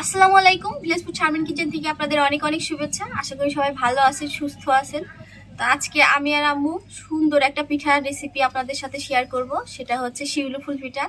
আসসালামুআলাইকুম, ভিলেজপুর Sharmin kitchen থেকে আপনাদের অনেক অনেক শুভেচ্ছা। আশা করি সবাই ভালো আছেন, সুস্থ আছেন। তো আজকে আমি আর আম্মু সুন্দর একটা পিঠার রেসিপি আপনাদের সাথে শেয়ার করব। সেটা হচ্ছে শিউলি ফুল পিঠা।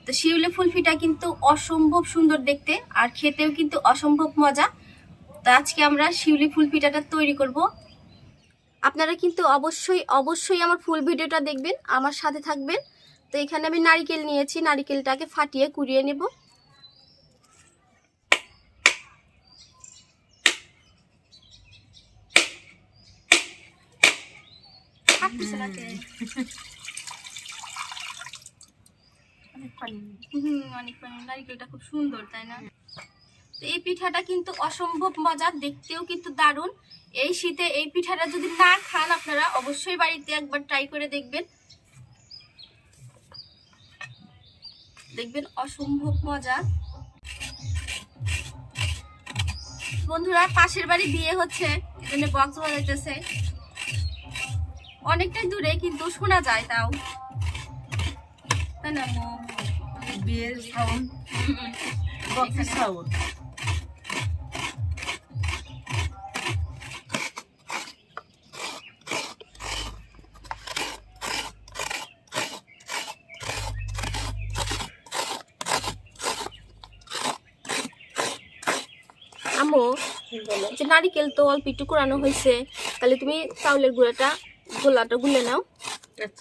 তো শিউলি ফুল পিঠা কিন্তু অসম্ভব সুন্দর দেখতে, আর খেতেও কিন্তু অসম্ভব মজা। তো আজকে আমরা শিউলি ফুল পিঠাটা তৈরি করব। আপনারা কিন্তু অবশ্যই আমার ফুল ভিডিওটা দেখবেন, আমার সাথে থাকবেন। তো এখানে আমি নারকেল নিয়েছি, নারকেলটাকে ফাটিয়ে কুড়িয়ে নেব। নারকেলটা খুব সুন্দর, তাই না? তো এই পিঠাটা কিন্তু অসম্ভব মজা, দেখতেও কিন্তু দারুণ। এই শীতে এই পিঠাটা যদি না খান আপনারা, অবশ্যই বাড়িতে একবার ট্রাই করে দেখবেন, অসম্ভব মজা। বন্ধুরা, পাশের বাড়ি বিয়ে হচ্ছে, এজন্য বক্স বাজাইতেছে। অনেকটাই দূরে কিন্তু শোনা যায়, তাও তাই না? বিয়ের সাউন্ড, বক্সের সাউন্ড। আম্মু, যে নারিকেল তো অল্প একটু কোরানো হয়েছে, তাহলে তুমি চাউলের গোলাটা গুলে নাও,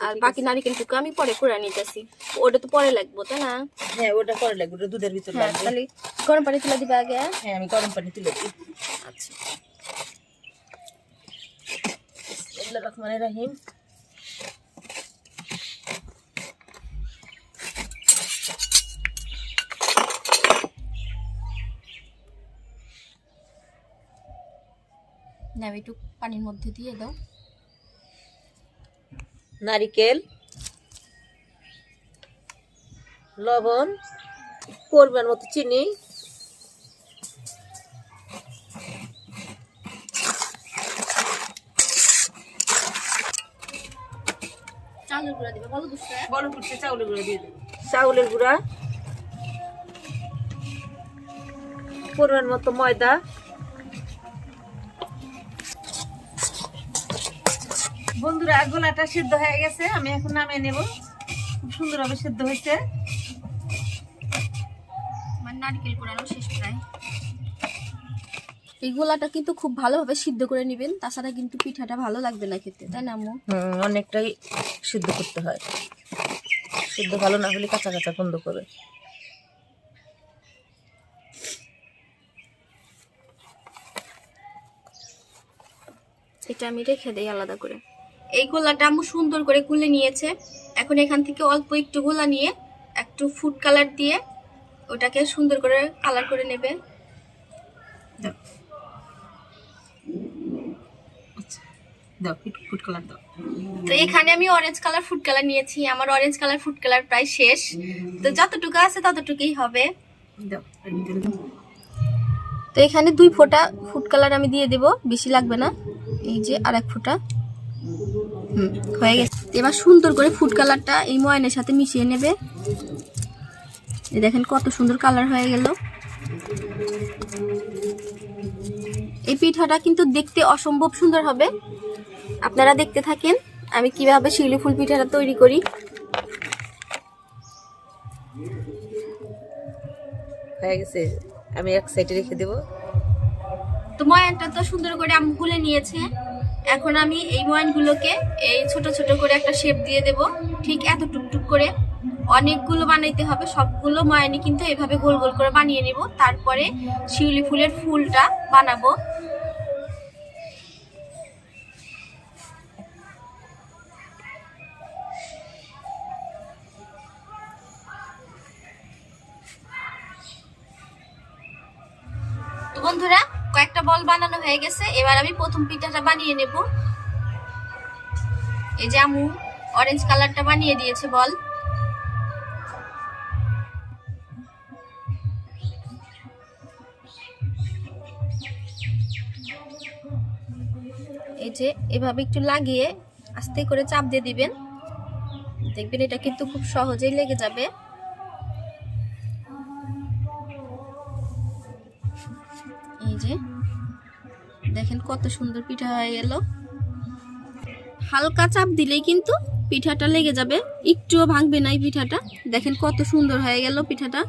আর বাকি নারিকেলটুকু আমি পরে কোরা নিতেছি। ওটা তো পরে লাগবো, তাই না? হ্যাঁ, ওটা পরে লাগবে, ওটা দুধের ভিতর লাগবে। তাহলে গরম পানি তুলে দিবে আগে? হ্যাঁ, আমি গরম পানি তুলে দিই। আচ্ছা। বিসমিল্লাহির রহমানির রহিম। নাও, একটু পানির মধ্যে দিয়ে দাও। নারিকেল, লবণ, পরিমাণ মতো চিনি, চাউলের গুঁড়া দিবে, বড় করতে চাউলের গুঁড়া দিয়ে দেবো। চাউলের গুঁড়া, পরিমাণ মতো ময়দা। বন্ধুরা, গোলাটা সিদ্ধ হয়ে গেছে, আমি এখন নামিয়ে নেব। খুব সুন্দরভাবে সিদ্ধ হয়েছে। মানে নারকেল কোরানো শেষ প্রায়। এই গোলাটা কিন্তু খুব ভালোভাবে সিদ্ধ করে নেবেন, তাছাড়া কিন্তু পিঠাটা ভালো লাগবে না খেতে, তাই না আম্মু? অনেকটাই সিদ্ধ করতে হয়, সিদ্ধ ভালো না হলে কাঁচা কাঁচা গন্ধ করে। এটা আমি রেখে দেই আলাদা করে। এই গোলাটা আম্মু সুন্দর করে গুলে নিয়েছে। এখন এখান থেকে অল্প একটু গোলা নিয়ে একটু ফুড কালার দিয়ে ওটাকে সুন্দর করে কালার করে নেবে। ফুড কালার দাও। তো এখানে আমি অরেঞ্জ কালার ফুড কালার নিয়েছি। আমার অরেঞ্জ কালার ফুড কালার প্রায় শেষ, তো যতটুকু আছে ততটুকুই হবে। তো এখানে 2 ফোঁটা ফুড কালার আমি দিয়ে দেব, বেশি লাগবে না। এই যে আর 1 ফোঁটা হয়ে গেছে। এবার সুন্দর করে ফুড কালারটা এই ময়নের সাথে মিশিয়ে নেবে। এই দেখেন কত সুন্দর কালার হয়ে গেল। এই পিঠাটা কিন্তু দেখতে অসম্ভব সুন্দর হবে। আপনারা দেখতে থাকেন আমি কিভাবে শিউলি ফুল পিঠাটা তৈরি করি। হয়ে গেছে, আমি এক সাইডে রেখে দেব। তো ময়ানটা তো সুন্দর করে আম্মু গুলে নিয়েছে। এখন আমি এই ময়ানগুলোকে এই ছোট ছোট করে একটা শেপ দিয়ে দেব, ঠিক এত টুকটুক করে। অনেকগুলো বানাইতে হবে, সবগুলো ময়ানি কিন্তু এভাবে গোল গোল করে বানিয়ে নিব। তারপরে শিউলি ফুলের ফুলটা বানাবো। তো বন্ধুরা, কয়েকটা বল বানানো হয়ে গেছে। এবার আমি প্রথম পিঠাটা বানিয়ে নেব। এই যে আম্মু অরেঞ্জ কালারটা বানিয়ে দিয়েছে বল। এই যে এভাবে একটু লাগিয়ে আস্তে করে চাপ দিয়ে দিবেন, দেখবেন এটা কিন্তু খুব সহজেই লেগে যাবে। এই যে দেখেন কত সুন্দর পিঠা হয়ে গেল। হালকা চাপ দিলেই কিন্তু পিঠাটা লেগে যাবে, একটুও ভাঙবে না এই পিঠাটা। দেখেন কত সুন্দর হয়ে গেল পিঠাটা।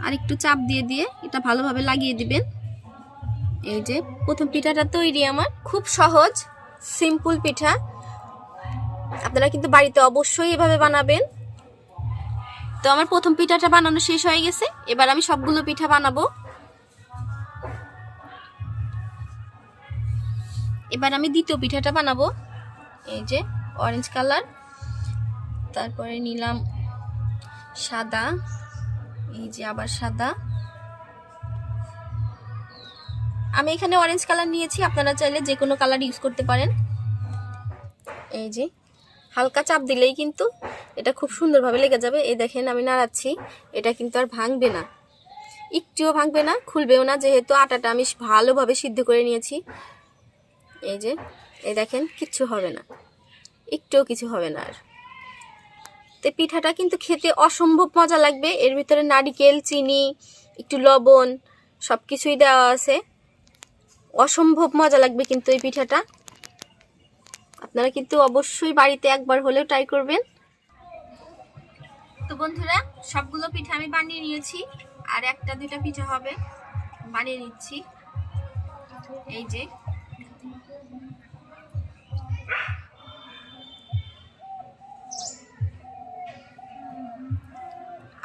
আর একটু চাপ দিয়ে দিয়ে এটা ভালোভাবে লাগিয়ে দিবেন। এই যে প্রথম পিঠাটা তৈরি আমার, খুব সহজ সিম্পল পিঠা। আপনারা কিন্তু বাড়িতে অবশ্যই এভাবে বানাবেন। তো আমার প্রথম পিঠাটা বানানো শেষ হয়ে গেছে, এবার আমি সবগুলো পিঠা বানাবো। এবার আমি দ্বিতীয় পিঠাটা বানাবো। এই যে অরেঞ্জ কালার, তারপরে নিলাম সাদা, এই যে আবার সাদা। আমি এখানে অরেঞ্জ কালার নিয়েছি, আপনারা চাইলে যে কোনো কালার ইউজ করতে পারেন। এই যে হালকা চাপ দিলেই কিন্তু এটা খুব সুন্দরভাবে লেগে যাবে। এই দেখেন আমি নাড়াচ্ছি, এটা কিন্তু আর ভাঙবে না, একটুও ভাঙবে না, খুলবেও না, যেহেতু আটাটা আমি ভালোভাবে সিদ্ধ করে নিয়েছি। এই যে এই দেখেন কিচ্ছু হবে না, একটুও কিছু হবে না। আর তো পিঠাটা কিন্তু খেতে অসম্ভব মজা লাগবে। এর ভিতরে নারকেল, চিনি, একটু লবণ সব কিছুই দেওয়া আছে, অসম্ভব মজা লাগবে কিন্তু এই পিঠাটা। আপনারা কিন্তু অবশ্যই বাড়িতে একবার হলেও ট্রাই করবেন। তো বন্ধুরা সবগুলো পিঠা আমি বানিয়ে নিয়েছি, আর একটা দুইটা পিঠা হবে বানিয়ে নিচ্ছি। এই যে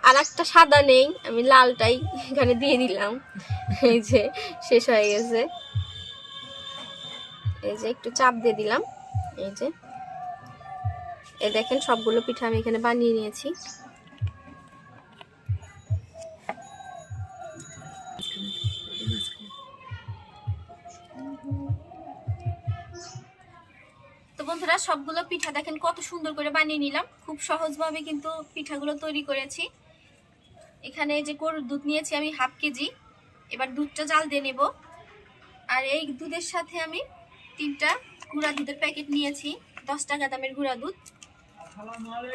আর একটা সাদা নেই, আমি লালটাই এখানে দিয়ে দিলাম। এই যে শেষ হয়ে গেছে, এই যে একটু চাপ দিয়ে দিলাম। এই যে এই দেখেন সবগুলো পিঠা আমি এখানে বানিয়ে নিয়েছি। তো বন্ধুরা সবগুলো পিঠা দেখেন কত সুন্দর করে বানিয়ে নিলাম, খুব সহজভাবে কিন্তু পিঠাগুলো তৈরি করেছি। এখানে যে গরুর দুধ নিয়েছি আমি 1/2 কেজি, এবার দুধটা জাল দিয়ে নেব। আর এই দুধের সাথে আমি 3টা গুঁড়া দুধের প্যাকেট নিয়েছি, 10 টাকা দামের গুঁড়া দুধ।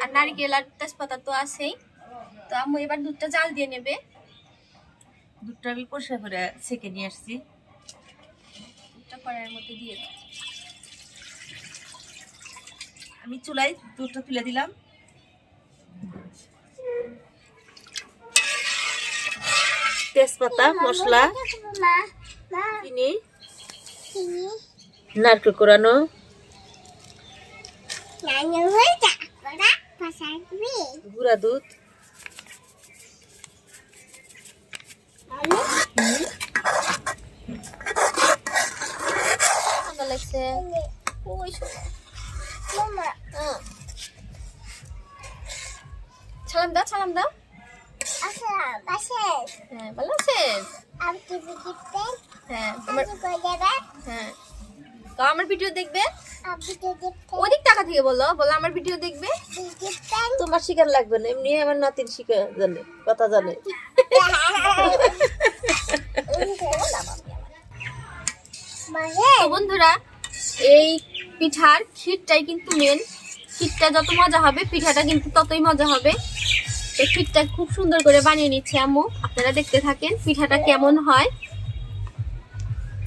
আর নারকেল আর তেজপাতা তো আছেই। তো আম্মু এবার দুধটা জাল দিয়ে নেবে। দুধটা আমি পরিষ্কার করে ছেঁকে নিয়ে আসছি। দুধটা কড়াইয়ের মধ্যে দিয়ে দাও। আমি চুলায় দুধটা তুলে দিলাম। তেজপাতা, মশলা, চিনি, নারকেল কোরানো, গুঁড়া দুধ, লাগছে সালাম দাও, সালাম দাও। হ্যাঁ ভালো আছেন? হ্যাঁ হ্যাঁ, তো আমার ভিডিও দেখবে, ওদিক টাকা থেকে বলো, বলো আমার ভিডিও দেখবে। তোমার শিকার লাগবে না, এমনি আমার নাতির শিকার জানে, কথা জানে। তো বন্ধুরা এই পিঠার ক্ষীরটাই কিন্তু মেন, ক্ষীরটা যত মজা হবে পিঠাটা কিন্তু ততই মজা হবে। এই ক্ষীরটা খুব সুন্দর করে বানিয়ে নিচ্ছে আম্মু, আপনারা দেখতে থাকেন পিঠাটা কেমন হয়।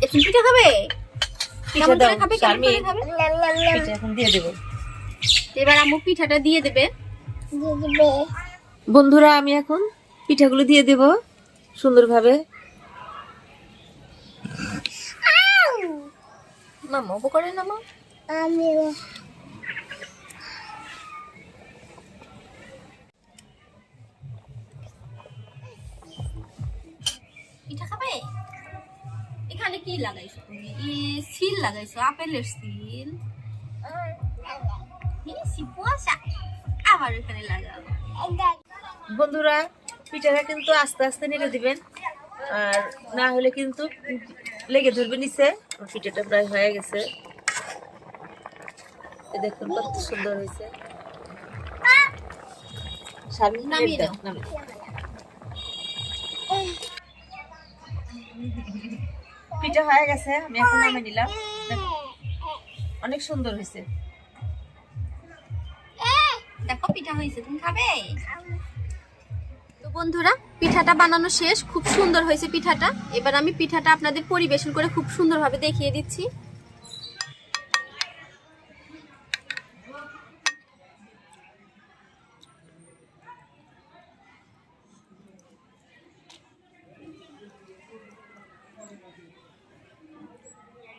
এখন পিঠা খাবে, কেমন করে খাবে, কেমন করে খাবে? পিঠা এখন দিয়ে দেব। এবার আম্মু পিঠাটা দিয়ে দেবে। বন্ধুরা আমি এখন পিঠাগুলো দিয়ে দেব সুন্দরভাবে। মামা উপকরণ নামা। পিঠা খাবে? এখানে কি লাগাইছো তুমি? সিল লাগাইছো, আপেলের সিল। আবার এখানে লাগাও। বন্ধুরা পিঠাটা কিন্তু আস্তে আস্তে নেড়ে দিবেন, আর না হলে কিন্তু লেগে ধরবে নিচে। পিঠাটা প্রায় হয়ে গেছে, দেখুন কত সুন্দর হয়েছে। নামিয়ে দাও। পিঠা হয়ে গেছে, আমি এখন নামিয়ে নিলাম। অনেক সুন্দর হয়েছে। দেখো পিঠা হয়েছে, তুমি খাবে? তো বন্ধুরা, পিঠাটা বানানো শেষ, খুব সুন্দর হয়েছে পিঠাটা। এবার আমি পিঠাটা আপনাদের পরিবেশন করে খুব সুন্দরভাবে দেখিয়ে দিচ্ছি।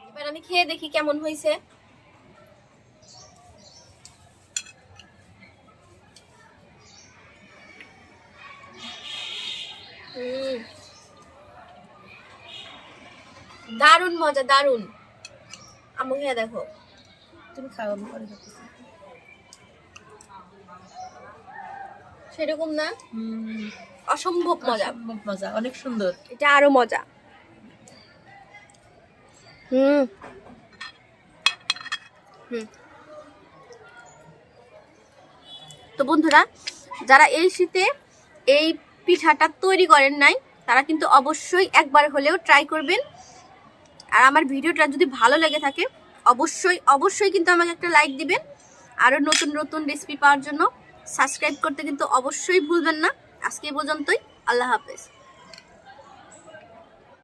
এবার আমি খেয়ে দেখি কেমন হয়েছে। দারুন মজা, দারুন। আম্মু খেয়ে দেখো। তুমি খাও, আমি পরে খাচ্ছি। সেরকম না, অসম্ভব মজা। অসম্ভব মজা, অনেক সুন্দর। এটা আরো মজা। তো বন্ধুরা, যারা এই শীতে এই পিঠাটা তৈরি করেন নাই, তারা কিন্তু অবশ্যই একবার হলেও ট্রাই করবেন। আর আমার ভিডিওটা যদি ভালো লেগে থাকে অবশ্যই কিন্তু আমাকে একটা লাইক দিবেন। আরও নতুন নতুন রেসিপি পাওয়ার জন্য সাবস্ক্রাইব করতে কিন্তু অবশ্যই ভুলবেন না। আজকে এই পর্যন্তই, আল্লাহ হাফেজ।